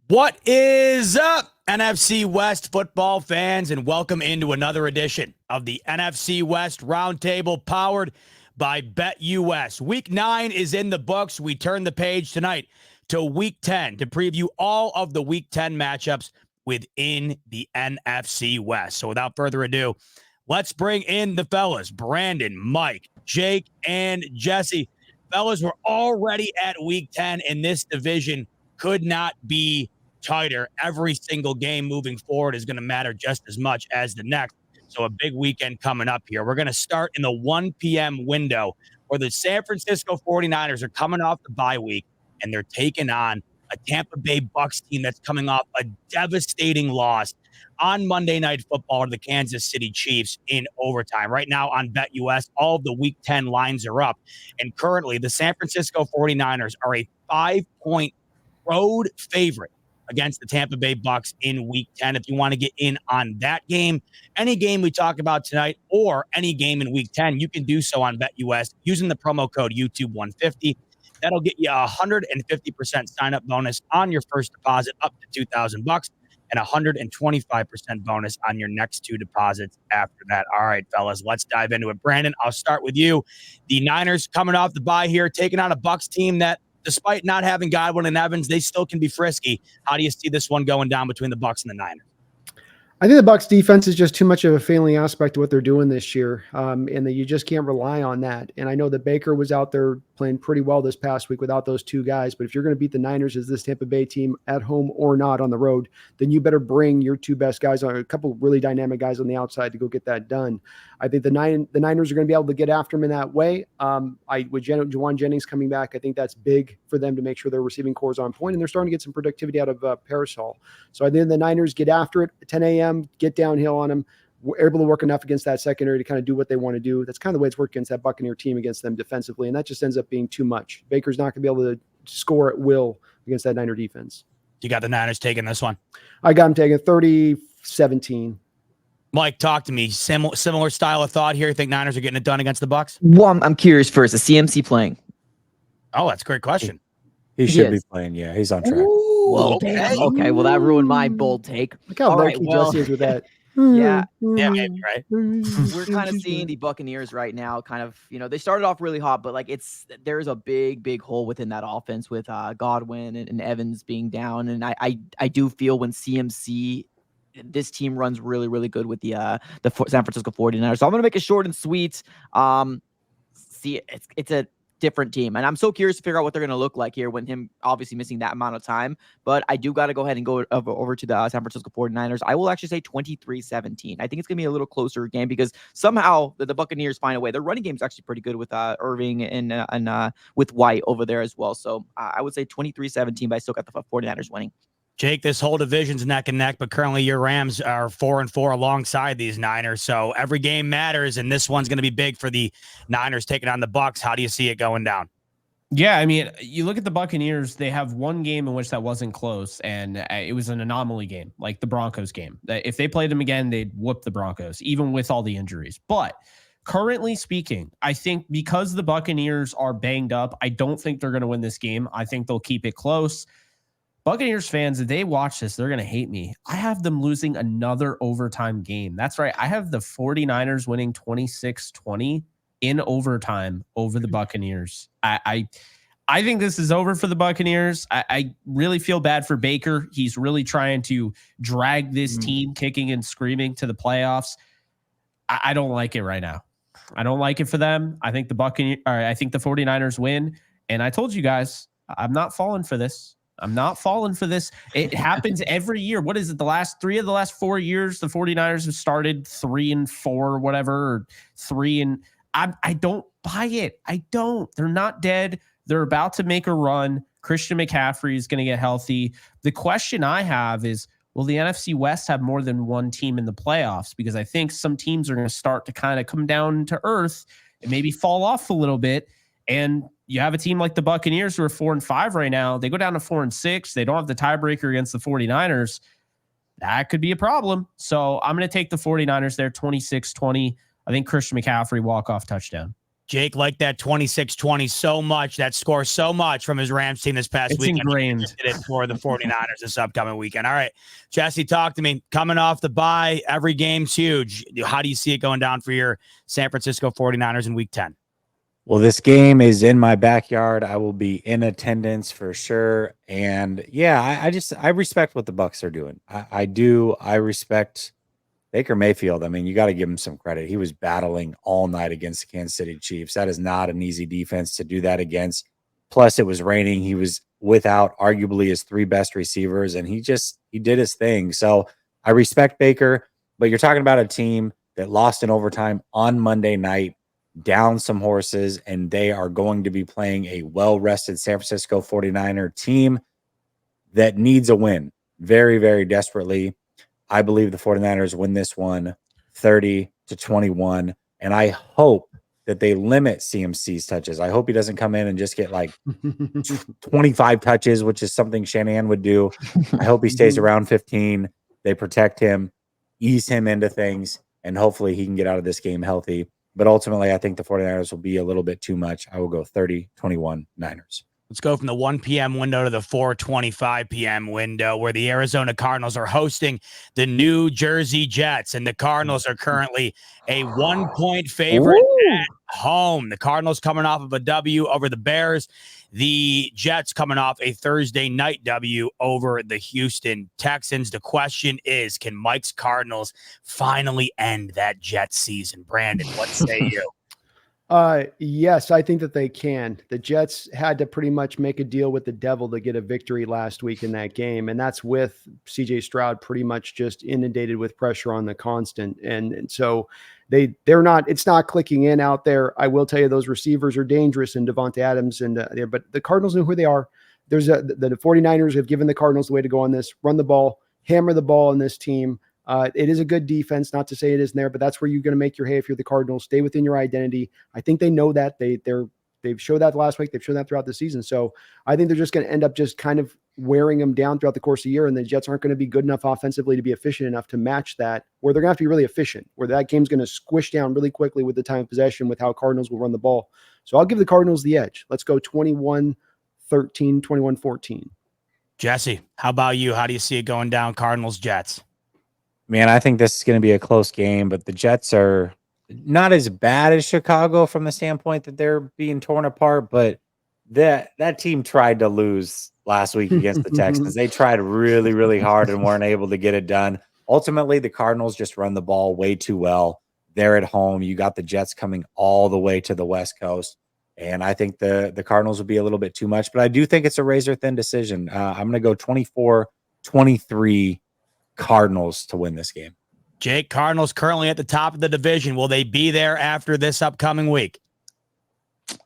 What is up, NFC West football fans, and welcome into another edition of the NFC West Roundtable powered by BetUS. Week 9 is in the books. We turn the page tonight to Week 10 to preview all of the Week 10 matchups within the NFC West. So without further ado, let's bring in the fellas, Brandon, Mike, Jake, and Jesse. Fellas, we're already at Week 10, and this division could not be tighter. Every single game moving forward is going to matter just as much as the next. So a big weekend coming up here. We're going to start in the 1 p.m. window where the San Francisco 49ers are coming off the bye week, and they're taking on a Tampa Bay Bucs team that's coming off a devastating loss on Monday Night Football to the Kansas City Chiefs in overtime. Right now on BetUS, all of the Week 10 lines are up, and currently the San Francisco 49ers are a 5-point road favorite against the Tampa Bay Bucs in Week 10. If you want to get in on that game, any game we talk about tonight, or any game in Week 10, you can do so on BetUS using the promo code YouTube150. That'll get you a 150% sign-up bonus on your first deposit up to $2,000 and a 125% bonus on your next two deposits after that. All right, fellas, let's dive into it. Brandon, I'll start with you. The Niners coming off the bye here, taking on a Bucs team that, despite not having Godwin and Evans, they still can be frisky. How do you see this one going down between the Bucs and the Niners? I think the Bucs defense is just too much of a failing aspect of what they're doing this year, and that you just can't rely on that. And I know that Baker was out there playing pretty well this past week without those two guys, but if you're going to beat the Niners as this Tampa Bay team at home or not on the road, then you better bring your two best guys on, a couple of really dynamic guys on the outside to go get that done. I think the Niners are going to be able to get after him in that way. With Juwan Jennings coming back, I think that's big for them to make sure their receiving core is on point, and they're starting to get some productivity out of Parasol. So I think the Niners get after it at 10 a.m., get downhill on them. We're able to work enough against that secondary to kind of do what they want to do. That's kind of the way it's worked against that Buccaneer team against them defensively, and that just ends up being too much. Baker's not going to be able to score at will against that Niner defense. You got the Niners taking this one? I got them taking 30-17. Mike, talk to me. Similar style of thought here. You think Niners are getting it done against the Bucs? Well, I'm curious first. Is CMC playing? Oh, that's a great question. He should be playing. Yeah, he's on track. Well, okay. Well, that ruined my bold take. Look how lucky Jesse is with that. Yeah, maybe, right? We're kind of seeing the Buccaneers right now. Kind of, they started off really hot, but like there's a big hole within that offense with Godwin and Evans being down, and I do feel when CMC. This team runs really good with the San Francisco 49ers. So I'm going to make it short and sweet. See, it's a different team. And I'm so curious to figure out what they're going to look like here when him obviously missing that amount of time. But I do got to go ahead and go over to the San Francisco 49ers. I will actually say 23-17. I think it's going to be a little closer game because somehow the Buccaneers find a way. Their running game is actually pretty good with Irving and with White over there as well. So I would say 23-17, but I still got the 49ers winning. Jake, this whole division's neck and neck, but currently your Rams are 4-4 alongside these Niners. So every game matters, and this one's going to be big for the Niners taking on the Bucs. How do you see it going down? Yeah, I mean, you look at the Buccaneers, they have one game in which that wasn't close, and it was an anomaly game, like the Broncos game. If they played them again, they'd whoop the Broncos, even with all the injuries. But currently speaking, I think because the Buccaneers are banged up, I don't think they're going to win this game. I think they'll keep it close. Buccaneers fans, if they watch this, they're going to hate me. I have them losing another overtime game. That's right. I have the 49ers winning 26-20 in overtime over the Buccaneers. I think this is over for the Buccaneers. I really feel bad for Baker. He's really trying to drag this team kicking and screaming to the playoffs. I don't like it right now. I don't like it for them. I think the 49ers win. And I told you guys, I'm not falling for this. It happens every year. What is it? The last 4 years, the 49ers have started 3-4, whatever, or 3 and I don't buy it. I don't. They're not dead. They're about to make a run. Christian McCaffrey is going to get healthy. The question I have is, will the NFC West have more than one team in the playoffs? Because I think some teams are going to start to kind of come down to earth and maybe fall off a little bit. And you have a team like the Buccaneers who are 4-5 right now. They go down to 4-6. They don't have the tiebreaker against the 49ers. That could be a problem. So I'm going to take the 49ers there, 26-20. I think Christian McCaffrey walk-off touchdown. Jake liked that 26-20 so much, that score so much from his Rams team this past weekend. Ingrained. He did it for the 49ers this upcoming weekend. All right, Jesse, talk to me. Coming off the bye, every game's huge. How do you see it going down for your San Francisco 49ers in week 10? Well, this game is in my backyard. I will be in attendance for sure. And yeah, I respect what the Bucs are doing. I do. I respect Baker Mayfield. I mean, you got to give him some credit. He was battling all night against the Kansas City Chiefs. That is not an easy defense to do that against. Plus, it was raining. He was without arguably his 3 best receivers, and he did his thing. So I respect Baker, but you're talking about a team that lost in overtime on Monday night, down some horses, and they are going to be playing a well-rested San Francisco 49er team that needs a win very, very desperately. I believe the 49ers win this one 30-21, and I hope that they limit CMC's touches. I hope he doesn't come in and just get like 25 touches, which is something Shanahan would do. I hope he stays around 15. They protect him, ease him into things, and hopefully he can get out of this game healthy. But ultimately, I think the 49ers will be a little bit too much. I will go 30-21 Niners. Let's go from the 1 p.m. window to the 4:25 p.m. window, where the Arizona Cardinals are hosting the New Jersey Jets, and the Cardinals are currently a 1-point favorite at home. The Cardinals coming off of a W over the Bears. The Jets coming off a Thursday night W over the Houston Texans. The question is, can Mike's Cardinals finally end that Jets season? Brandon, what say you? Yes, I think that they can. The Jets had to pretty much make a deal with the devil to get a victory last week in that game. And that's with CJ Stroud pretty much just inundated with pressure on the constant. And so they're not, it's not clicking in out there. I will tell you, those receivers are dangerous, and Devontae Adams but the Cardinals know who they are. The 49ers have given the Cardinals the way to go on this: run the ball, hammer the ball in this team. It is a good defense, not to say it isn't there, but that's where you're going to make your hay if you're the Cardinals. Stay within your identity. I think they know that. They've showed that last week. They've shown that throughout the season. So I think they're just going to end up just kind of wearing them down throughout the course of the year, and the Jets aren't going to be good enough offensively to be efficient enough to match that, where they're going to have to be really efficient, where that game's going to squish down really quickly with the time of possession with how Cardinals will run the ball. So I'll give the Cardinals the edge. Let's go 21-13, 21-14. Jesse, how about you? How do you see it going down, Cardinals, Jets? Man, I think this is going to be a close game, but the Jets are not as bad as Chicago from the standpoint that they're being torn apart, but that team tried to lose last week against the Texans. They tried really, really hard and weren't able to get it done. Ultimately, the Cardinals just run the ball way too well. They're at home. You got the Jets coming all the way to the West Coast, and I think the Cardinals will be a little bit too much, but I do think it's a razor-thin decision. I'm going to go 24-23 Cardinals to win this game. Jake, Cardinals currently at the top of the division. Will they be there after this upcoming week?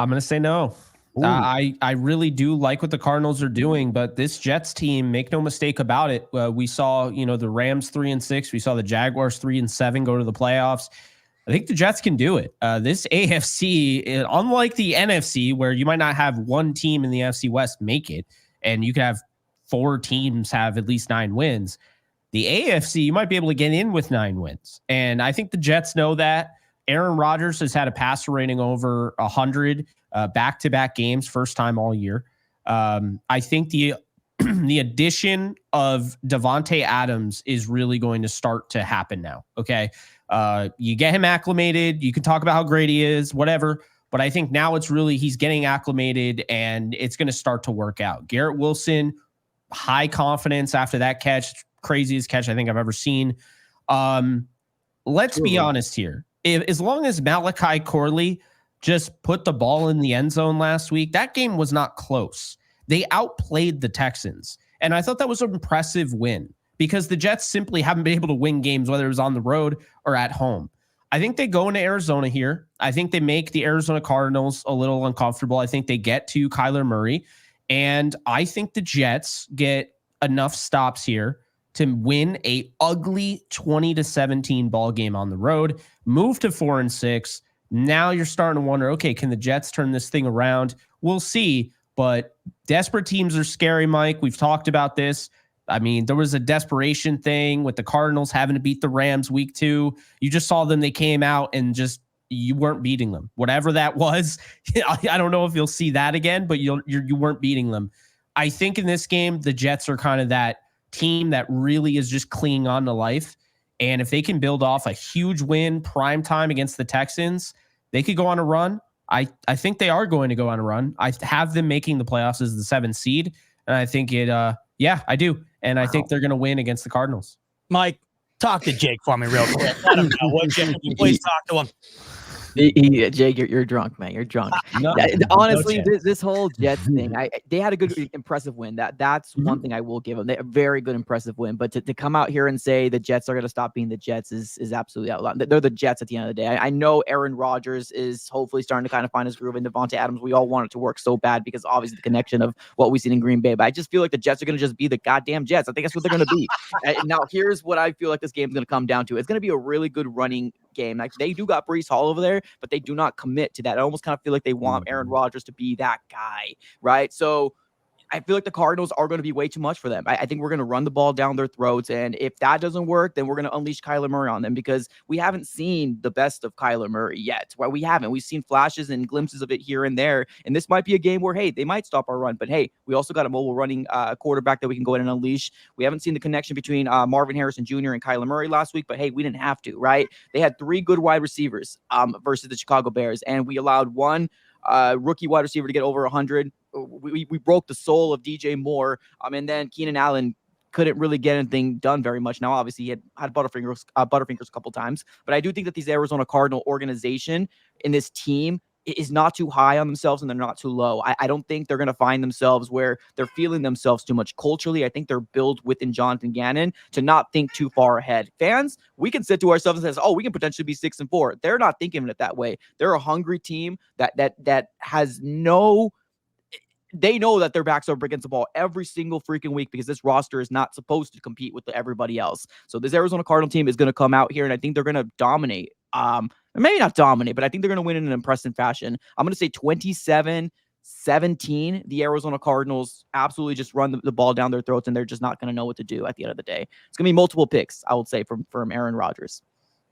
I'm going to say no. I really do like what the Cardinals are doing, but this Jets team, make no mistake about it. We saw, the Rams 3-6. We saw the Jaguars 3-7 go to the playoffs. I think the Jets can do it. This AFC, unlike the NFC, where you might not have one team in the NFC West make it, and you could have 4 teams have at least 9 wins. The AFC, you might be able to get in with 9 wins. And I think the Jets know that. Aaron Rodgers has had a passer rating over 100 back-to-back games, first time all year. I think the addition of Devontae Adams is really going to start to happen now, okay? You get him acclimated. You can talk about how great he is, whatever. But I think now he's getting acclimated, and it's going to start to work out. Garrett Wilson, high confidence after that catch. Craziest catch I think I've ever seen. Let's be honest here. As long as Malachi Corley just put the ball in the end zone last week, that game was not close. They outplayed the Texans. And I thought that was an impressive win because the Jets simply haven't been able to win games, whether it was on the road or at home. I think they go into Arizona here. I think they make the Arizona Cardinals a little uncomfortable. I think they get to Kyler Murray. And I think the Jets get enough stops here to win a ugly 20-17 ball game on the road, move to 4-6. Now you're starting to wonder, okay, can the Jets turn this thing around? We'll see, but desperate teams are scary, Mike. We've talked about this. I mean, there was a desperation thing with the Cardinals having to beat the Rams week 2. You just saw them. They came out and just you weren't beating them. Whatever that was, I don't know if you'll see that again, but you weren't beating them. I think in this game, the Jets are kind of that team that really is just clinging on to life. And if they can build off a huge win prime time against the Texans, they could go on a run. I think they are going to go on a run. I have them making the playoffs as the 7th seed. And I think I do. And I think they're going to win against the Cardinals. Mike, talk to Jake for me real quick. Let him know. Would you please talk to him? Jake, you're drunk, man. You're drunk. No, Honestly, no this whole Jets thing, they had a good, impressive win. That's one thing I will give them. They a very good, impressive win. But to come out here and say the Jets are going to stop being the Jets is absolutely outlandish. They're the Jets at the end of the day. I know Aaron Rodgers is hopefully starting to kind of find his groove, and Devontae Adams. We all want it to work so bad because obviously the connection of what we've seen in Green Bay. But I just feel like the Jets are going to just be the goddamn Jets. I think that's what they're going to be. Now, here's what I feel like this game is going to come down to. It's going to be a really good running game. Like they do got Breece Hall over there, but they do not commit to that. I almost kind of feel like they want Aaron Rodgers to be that guy, right? So I feel like the Cardinals are going to be way too much for them. I think we're going to run the ball down their throats. And if that doesn't work, then we're going to unleash Kyler Murray on them because we haven't seen the best of Kyler Murray yet. Well, we haven't. We've seen flashes and glimpses of it here and there. And this might be a game where, hey, they might stop our run. But hey, we also got a mobile running quarterback that we can go in and unleash. We haven't seen the connection between Marvin Harrison Jr. and Kyler Murray last week. But hey, we didn't have to, right? They had 3 good wide receivers versus the Chicago Bears. And we allowed one rookie wide receiver to get over 100. We broke the soul of DJ Moore. And then Keenan Allen couldn't really get anything done very much. Now, obviously, he had Butterfingers a couple times. But I do think that these Arizona Cardinal organization in this team is not too high on themselves and they're not too low. I don't think they're going to find themselves where they're feeling themselves too much culturally. I think they're built within Jonathan Gannon to not think too far ahead. Fans, we can sit to ourselves and say, oh, we can potentially be 6-4. They're not thinking of it that way. They're a hungry team that has no... They know that their backs are up against the ball every single freaking week because this roster is not supposed to compete with everybody else. So this Arizona Cardinal team is going to come out here, and I think they're going to dominate. Maybe not dominate, but I think they're going to win in an impressive fashion. I'm going to say 27-17. The Arizona Cardinals absolutely just run the ball down their throats, and they're just not going to know what to do at the end of the day. It's going to be multiple picks, I would say, from Aaron Rodgers.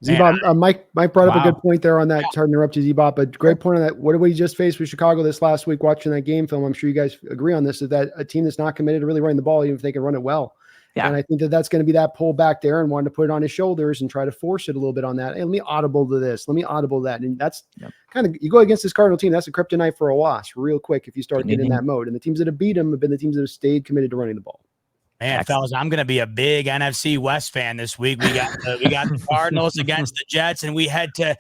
Z-Bop, Mike brought up a good point there on that. Sorry to interrupt you, Z-Bop, but great point on that. What did we just face with Chicago this last week watching that game film? I'm sure you guys agree on this, is that a team that's not committed to really running the ball, even if they can run it well. Yeah. And I think that's going to be that pull back there and wanting to put it on his shoulders and try to force it a little bit on that. Hey, let me audible to this. Let me audible that. And that's kind of, you go against this Cardinal team, that's a kryptonite for a loss real quick if you start getting in that mode. And the teams that have beat them have been the teams that have stayed committed to running the ball. Man, fellas, I'm going to be a big NFC West fan this week. We got the Cardinals against the Jets, and we head to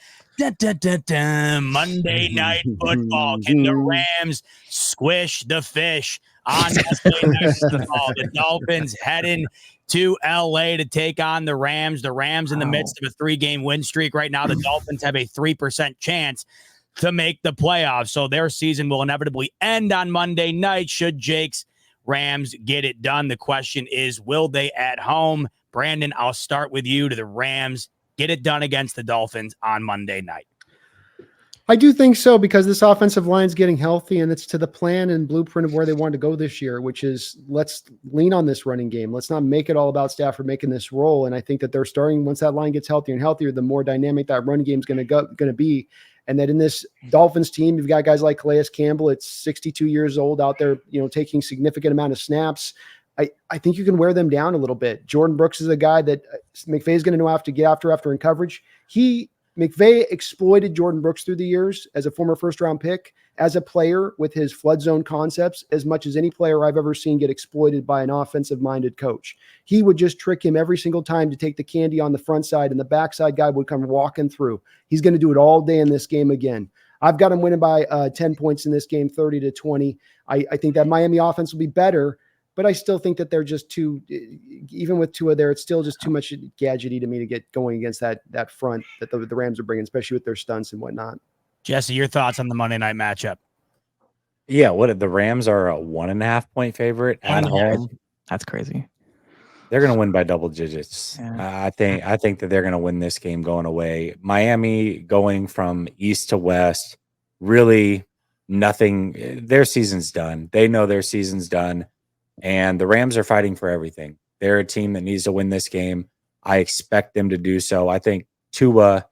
Monday Night Football. Can the Rams squish the fish on Monday Night Football? The Dolphins heading to LA to take on the Rams. The Rams in the midst of a 3-game win streak right now. The Dolphins have a 3% chance to make the playoffs, so their season will inevitably end on Monday night should Jake's Rams get it done. The question is, will they at home? Brandon, I'll start with you. Do the Rams get it done against the Dolphins on Monday night? I do think so, because this offensive line is getting healthy, and it's to the plan and blueprint of where they want to go this year, which is let's lean on this running game. Let's not make it all about Stafford making this role. And I think that they're starting, once that line gets healthier and healthier, the more dynamic that run game is going to be. And that in this Dolphins team, you've got guys like Calais Campbell at 62 years old out there, taking significant amount of snaps. I think you can wear them down a little bit. Jordan Brooks is a guy that McVay is going to have to get after in coverage. McVay exploited Jordan Brooks through the years as a former first-round pick, as a player with his flood zone concepts, as much as any player I've ever seen get exploited by an offensive-minded coach. He would just trick him every single time to take the candy on the front side, and the backside guy would come walking through. He's going to do it all day in this game again. I've got him winning by 10 points in this game, 30-20. I think that Miami offense will be better, but I still think that they're just too, even with Tua there, it's still just too much gadgety to me to get going against that front that the Rams are bringing, especially with their stunts and whatnot. Jesse, your thoughts on the Monday night matchup? Yeah, the Rams are a 1.5 point favorite at home. That's crazy. They're going to win by double digits. Yeah. I think that they're going to win this game going away. Miami going from east to west, really nothing. Their season's done. They know their season's done. And the Rams are fighting for everything. They're a team that needs to win this game. I expect them to do so. I think Tua,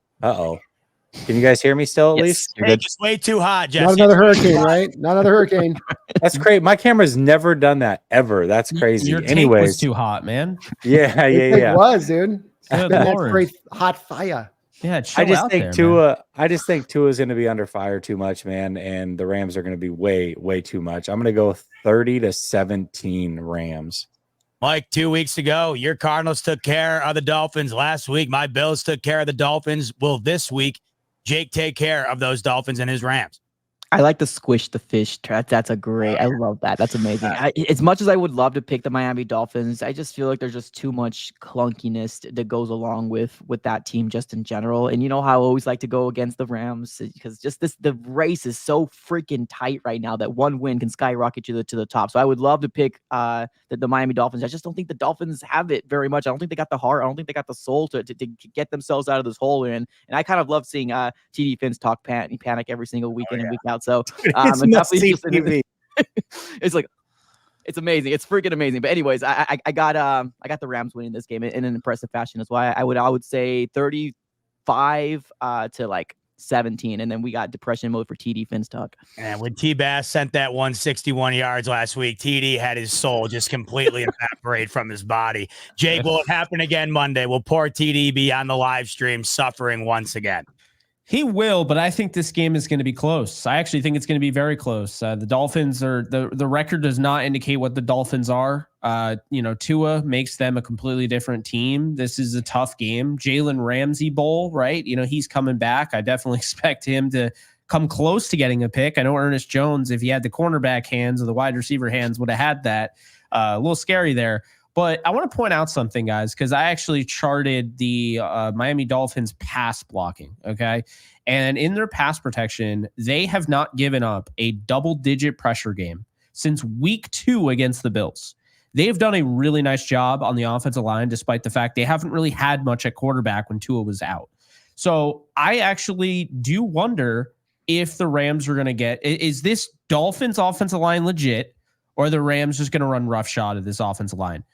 Can you guys hear me still at Yes. least? You're Hey, good? it's way too hot, Jesse. Not another hurricane, right? Not another hurricane. That's great. My camera's never done that ever. That's crazy. Your take was Anyways, too hot, man. yeah. It was, dude. It's Good been that Lord. great hot fire. Yeah, I chill just out think there, man. Tua's going to be under fire too much, man, and the Rams are going to be way too much. I'm going to go 30-17 Rams. Mike, 2 weeks ago, your Cardinals took care of the Dolphins. Last week, my Bills took care of the Dolphins. Will this week Jake take care of those Dolphins and his Rams? I like the squish the fish. That's a great. I love that. That's amazing. As much as I would love to pick the Miami Dolphins, I just feel like there's just too much clunkiness that goes along with that team just in general. And you know how I always like to go against the Rams because just the race is so freaking tight right now that one win can skyrocket you to the top. So I would love to pick the Miami Dolphins. I just don't think the Dolphins have it very much. I don't think they got the heart. I don't think they got the soul to get themselves out of this hole. And I kind of love seeing TD Finns talk panic every single week in and week out. So It's definitely just TV. it's like it's amazing. It's freaking amazing. But anyways, I got the Rams winning this game in an impressive fashion. That's why I would say 35 to like 17, and then we got depression mode for TD Finns talk. And when T-Bass sent that 161 yards last week, TD had his soul just completely evaporate from his body. Jake, will it happen again Monday? Will poor TD be on the live stream suffering once again? He will, but I think this game is going to be close. I actually think it's going to be very close. The Dolphins are the record does not indicate what the Dolphins are. Tua makes them a completely different team. This is a tough game. Jalen Ramsey Bowl, right? He's coming back. I definitely expect him to come close to getting a pick. I know Ernest Jones, if he had the cornerback hands or the wide receiver hands, would have had that. A little scary there. But I want to point out something, guys, because I actually charted the Miami Dolphins pass blocking, okay? And in their pass protection, they have not given up a double-digit pressure game since week 2 against the Bills. They've done a really nice job on the offensive line, despite the fact they haven't really had much at quarterback when Tua was out. So I actually do wonder if the Rams are going to get – is this Dolphins offensive line legit, or are the Rams just going to run roughshod at this offensive line?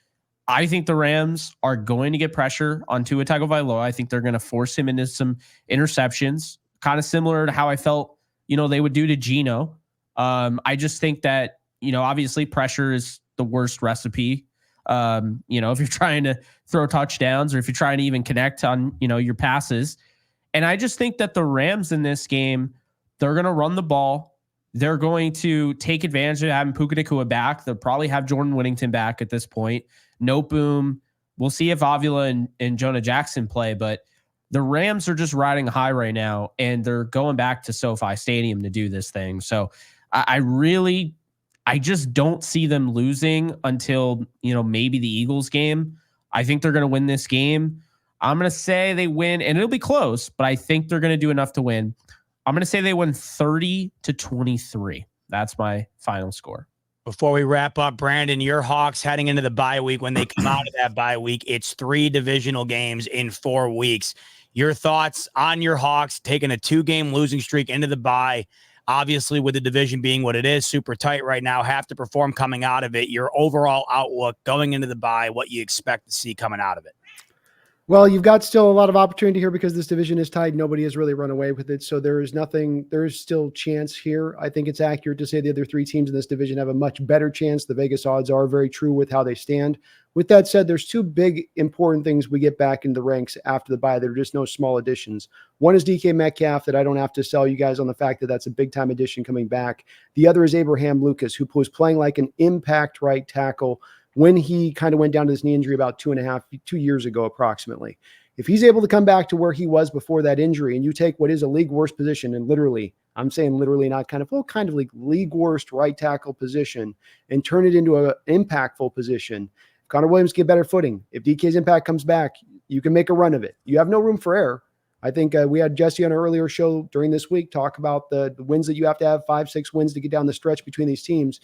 I think the Rams are going to get pressure on Tua Tagovailoa. I think they're going to force him into some interceptions, kind of similar to how I felt, they would do to Geno. I just think that, obviously pressure is the worst recipe. If you're trying to throw touchdowns or if you're trying to even connect on, your passes. And I just think that the Rams in this game, they're going to run the ball. They're going to take advantage of having Puka Nacua back. They'll probably have Jordan Whittington back at this point. No boom. We'll see if Avila and Jonah Jackson play, but the Rams are just riding high right now, and they're going back to SoFi Stadium to do this thing. So I just don't see them losing until, maybe the Eagles game. I think they're going to win this game. I'm going to say they win, and it'll be close, but I think they're going to do enough to win. I'm going to say they win 30-23. That's my final score. Before we wrap up, Brandon, your Hawks heading into the bye week. When they come out of that bye week, it's 3 divisional games in 4 weeks. Your thoughts on your Hawks taking a 2-game losing streak into the bye? Obviously, with the division being what it is, super tight right now, have to perform coming out of it. Your overall outlook going into the bye, what you expect to see coming out of it? Well, you've got still a lot of opportunity here because this division is tied. Nobody has really run away with it. So there is still chance here. I think it's accurate to say the other 3 teams in this division have a much better chance. The Vegas odds are very true with how they stand. With that said, there's 2 big important things we get back in the ranks after the bye. There are just no small additions. One is DK Metcalf, that I don't have to sell you guys on the fact that that's a big-time addition coming back. The other is Abraham Lucas, who was playing like an impact right tackle when he kind of went down to this knee injury about 2 years ago, approximately. If he's able to come back to where he was before that injury, and you take what is a league worst position, and literally, I'm saying literally, not kind of, like league worst right tackle position, and turn it into an impactful position, if Connor Williams get better footing, if DK's impact comes back, you can make a run of it. You have no room for error. I think we had Jesse on an earlier show during this week talk about the wins that you have to have, 5-6 wins to get down the stretch between these teams.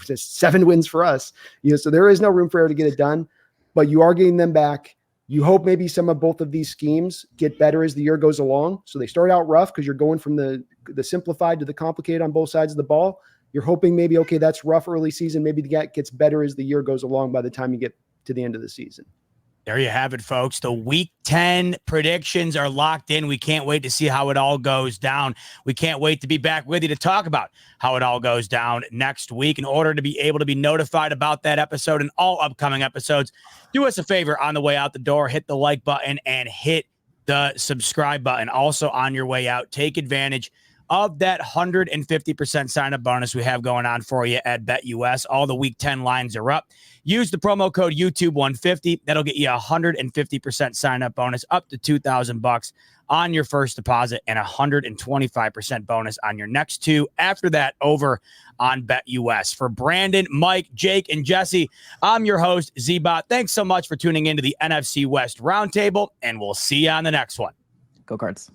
Just 7 wins for us. So there is no room for error to get it done, but you are getting them back. You hope maybe some of both of these schemes get better as the year goes along. So they start out rough because you're going from the simplified to the complicated on both sides of the ball. You're hoping maybe, okay, that's rough early season. Maybe the gap gets better as the year goes along by the time you get to the end of the season. There you have it, folks. The Week 10 predictions are locked in. We can't wait to see how it all goes down. We can't wait to be back with you to talk about how it all goes down next week. In order to be able to be notified about that episode and all upcoming episodes, do us a favor on the way out the door, hit the like button and hit the subscribe button. Also on your way out, take advantage of that 150% sign-up bonus we have going on for you at BetUS. All the Week 10 lines are up. Use the promo code YouTube150. That'll get you a 150% sign-up bonus up to $2,000 on your first deposit and a 125% bonus on your next two. After that, over on BetUS. For Brandon, Mike, Jake, and Jesse, I'm your host, Z-Bot. Thanks so much for tuning into the NFC West Roundtable, and we'll see you on the next one. Go Cards.